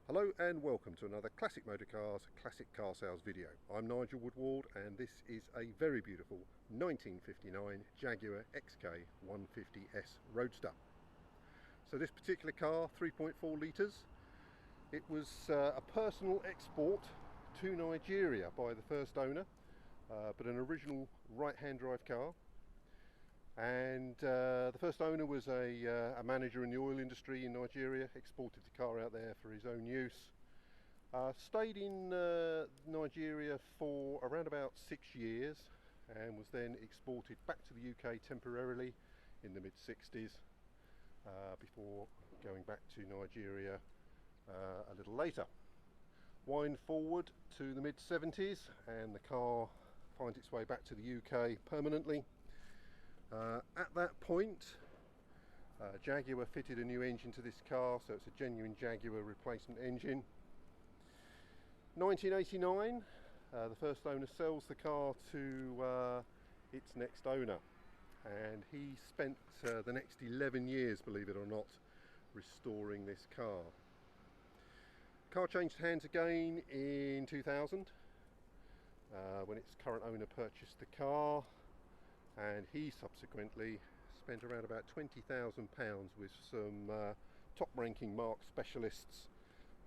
Hello and welcome to another Classic Motorcars Classic Car Sales video. I'm Nigel Woodward and this is a very beautiful 1959 Jaguar XK150S Roadster. So this particular car, 3.4 litres, it was a personal export to Nigeria by the first owner, but an original right-hand drive car. And the first owner was a manager in the oil industry in Nigeria, exported the car out there for his own use. Stayed in Nigeria for around about 6 years and was then exported back to the UK temporarily in the mid-60s before going back to Nigeria a little later. Wind forward to the mid-70s and the car finds its way back to the UK permanently. At that point, Jaguar fitted a new engine to this car, so it's a genuine Jaguar replacement engine. 1989, the first owner sells the car to its next owner, and he spent the next 11 years, believe it or not, restoring this car. Car changed hands again in 2000 when its current owner purchased the car, and he subsequently spent around about £20,000 with some top-ranking marque specialists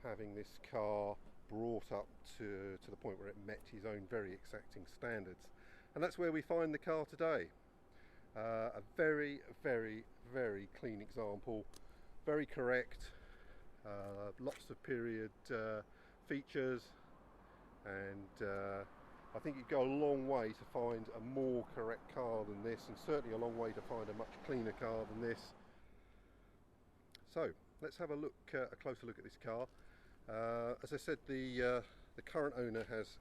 having this car brought up to the point where it met his own very exacting standards. And that's where we find the car today. A very, very, very clean example, very correct, lots of period features, and I think you'd go a long way to find a more correct car than this, and certainly a long way to find a much cleaner car than this. So let's have a closer look at this car. As I said, the current owner has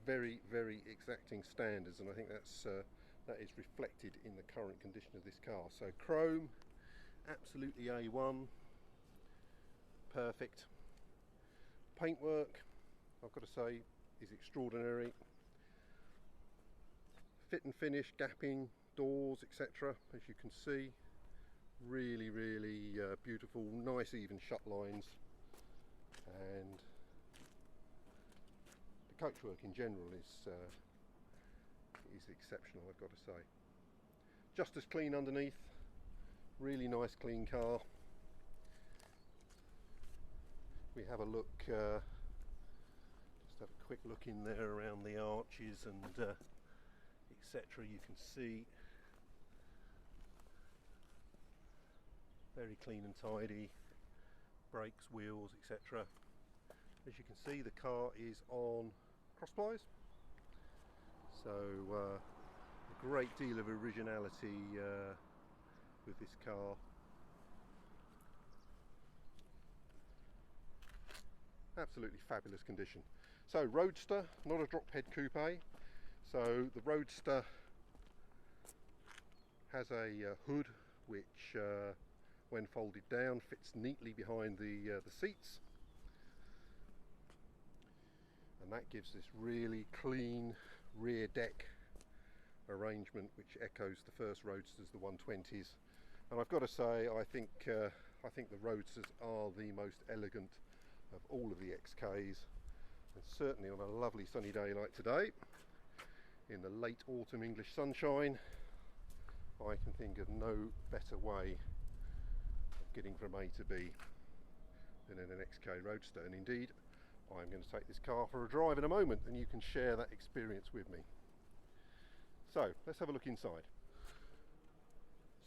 very, very exacting standards, and I think that is reflected in the current condition of this car. So chrome, absolutely A1, perfect. Paintwork, I've got to say, is extraordinary. Fit and finish, gapping, doors, etc. As you can see, really, really beautiful, nice even shut lines, and the coachwork in general is exceptional, I've got to say. Just as clean underneath, really nice clean car. We have a look, just have a quick look in there around the arches and etc. You can see very clean and tidy, brakes, wheels, etc. As you can see, the car is on cross plies, so a great deal of originality with this car. Absolutely fabulous condition. So Roadster, not a drop head coupe. So the Roadster has a hood which, when folded down, fits neatly behind the seats, and that gives this really clean rear deck arrangement which echoes the first Roadsters, the 120s. And I've got to say, I think the Roadsters are the most elegant of all of the XKs, and certainly on a lovely sunny day like today, in the late autumn English sunshine, I can think of no better way of getting from A to B than in an XK Roadster. And indeed, I'm going to take this car for a drive in a moment, and you can share that experience with me. So let's have a look inside.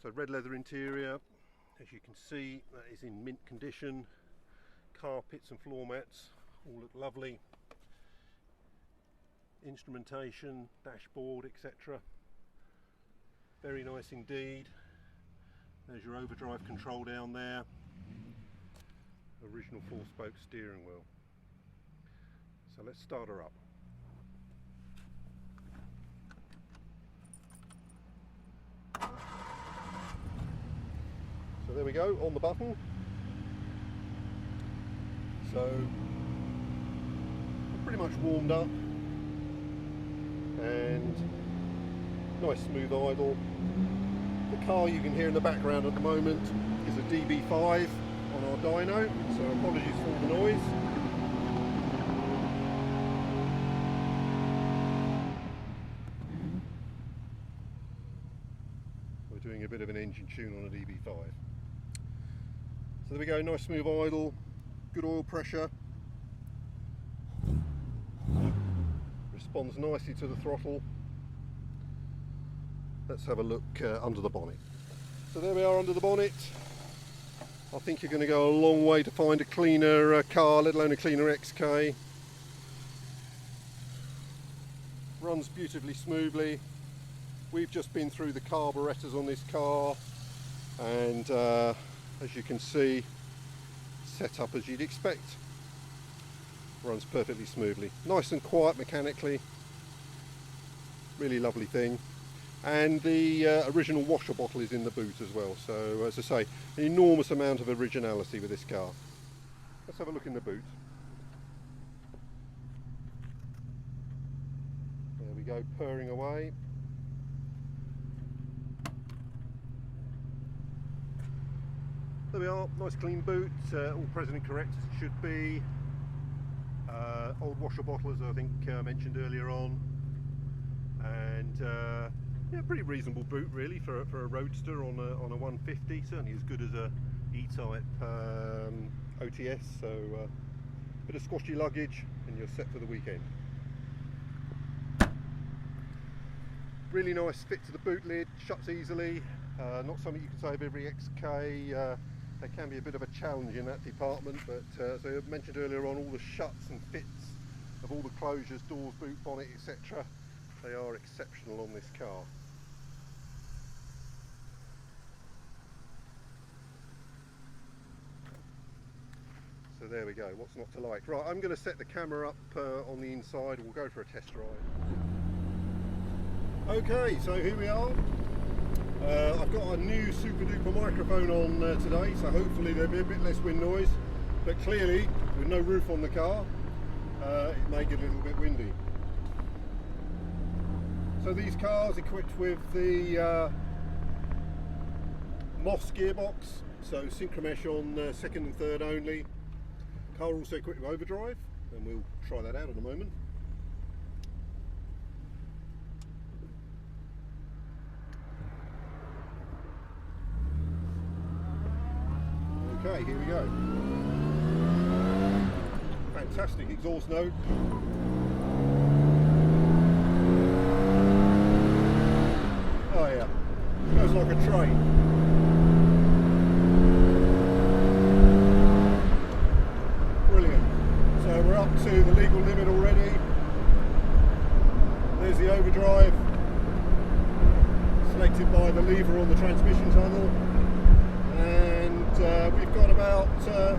So red leather interior, as you can see, that is in mint condition. Carpets and floor mats all look lovely. Instrumentation, dashboard, etc. Very nice indeed. There's your overdrive control down there. Original 4-spoke steering wheel. So let's start her up. So there we go, on the button. So pretty much warmed up, and nice smooth idle. The car you can hear in the background at the moment is a DB5 on our dyno, so apologies for all the noise. a bit of an engine tune on a DB5. So there we go, nice smooth idle, good oil pressure, responds nicely to the throttle. Let's have a look under the bonnet. So there we are under the bonnet. I think you're going to go a long way to find a cleaner car, let alone a cleaner XK. Runs beautifully smoothly. We've just been through the carburettors on this car, and as you can see, set up as you'd expect. Runs perfectly smoothly. Nice and quiet mechanically. Really lovely thing. And the original washer bottle is in the boot as well, so as I say, an enormous amount of originality with this car. Let's have a look in the boot. There we go, purring away. There we are, nice clean boot, all present and correct as it should be. Old washer bottle, as I think mentioned earlier on, and yeah, pretty reasonable boot really for a Roadster on a 150, certainly as good as a E-Type OTS, so bit of squashy luggage and you're set for the weekend. Really nice fit to the boot lid, shuts easily, not something you can say of every XK. They can be a bit of a challenge in that department, but as I mentioned earlier on, all the shuts and fits of all the closures, doors, boot, bonnet, etc., they are exceptional on this car. So there we go, what's not to like. Right, I'm going to set the camera up on the inside, we'll go for a test drive. Okay, so here we are. I've got a new super duper microphone on today, so hopefully there'll be a bit less wind noise, but clearly with no roof on the car it may get a little bit windy. So these cars equipped with the Moss gearbox, so synchromesh on second and third only. Car also equipped with overdrive, and we'll try that out in a moment. Okay, here we go. Fantastic exhaust note. Oh yeah, goes like a train. Brilliant. So we're up to the legal limit already. There's the overdrive, selected by the lever on the transmission tunnel. And we've got about a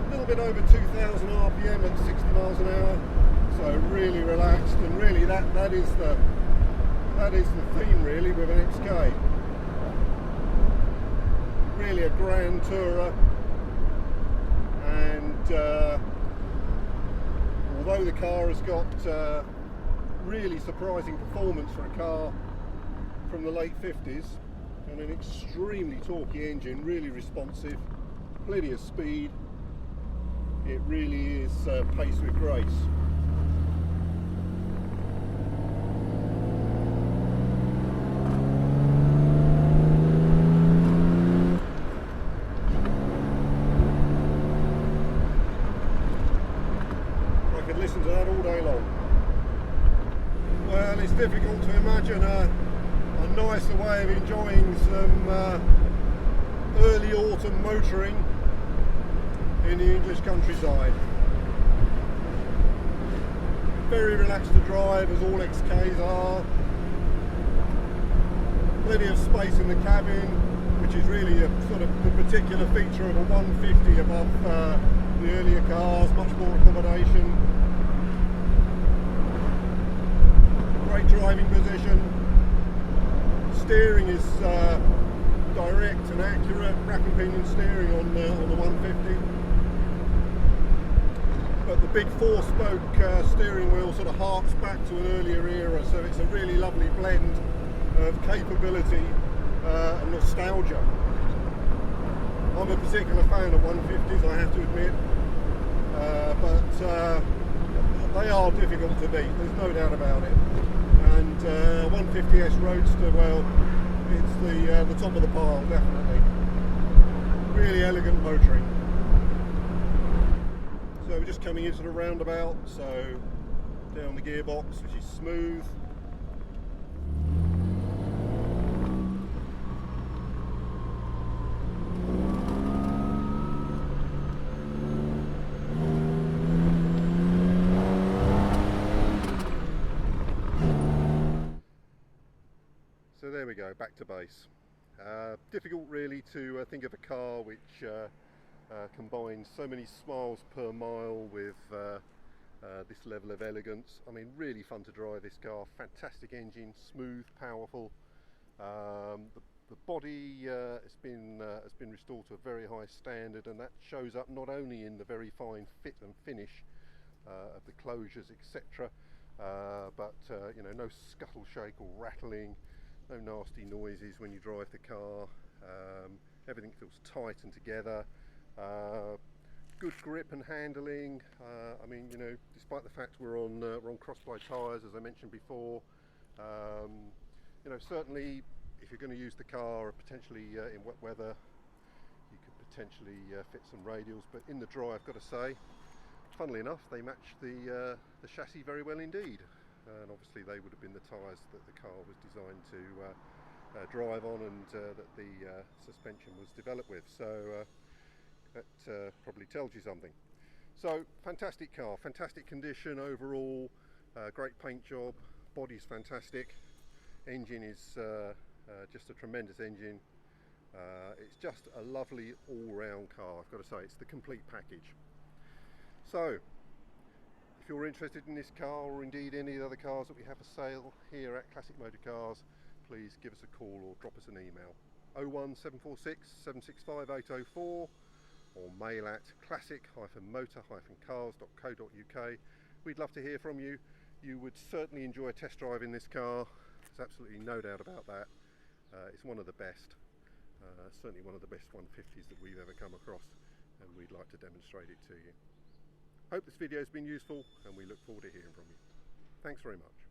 little bit over 2,000 RPM at 60 miles an hour, so really relaxed, and really that is the theme really with an XK. Really a grand tourer, and although the car has got really surprising performance for a car from the late 50s, and an extremely torquey engine, really responsive, plenty of speed. It really is paced with grace. I could listen to that all day long. Well, it's difficult to imagine a nicer way of enjoying some early autumn motoring in the English countryside. Very relaxed to drive, as all XKs are. Plenty of space in the cabin, which is really a sort of the particular feature of a 150 above the earlier cars. Much more accommodation. Great driving position. Steering is direct and accurate, rack and pinion steering on the 150. But the big 4-spoke steering wheel sort of harks back to an earlier era, so it's a really lovely blend of capability and nostalgia. I'm a particular fan of 150s, I have to admit, but they are difficult to beat, there's no doubt about it. And 150S Roadster, well, It's the top of the pile, definitely. Really elegant motoring. So we're just coming into the roundabout, so down the gearbox, which is smooth. So there we go, back to base. Difficult really to think of a car which combines so many smiles per mile with this level of elegance. I mean, really fun to drive this car. Fantastic engine, smooth, powerful. The body has been restored to a very high standard, and that shows up not only in the very fine fit and finish of the closures, etc., but you know, no scuttle shake or rattling. No nasty noises when you drive the car. Everything feels tight and together. Good grip and handling. I mean, you know, despite the fact we're on cross-ply tyres, as I mentioned before, you know, certainly if you're going to use the car potentially in wet weather, you could potentially fit some radials. But in the dry, I've got to say, funnily enough, they match the chassis very well indeed. And obviously they would have been the tyres that the car was designed to drive on, and that the suspension was developed with. So that probably tells you something. So fantastic car, fantastic condition overall, great paint job, body's fantastic, engine is just a tremendous engine. It's just a lovely all-round car, I've got to say. It's the complete package. So if you're interested in this car, or indeed any of the other cars that we have for sale here at Classic Motor Cars, please give us a call or drop us an email. 01746 765 804, or mail at classic-motor-cars.co.uk. We'd love to hear from you. You would certainly enjoy a test drive in this car. There's absolutely no doubt about that. It's one of the best, certainly one of the best 150s that we've ever come across, and we'd like to demonstrate it to you. Hope this video has been useful, and we look forward to hearing from you. Thanks very much.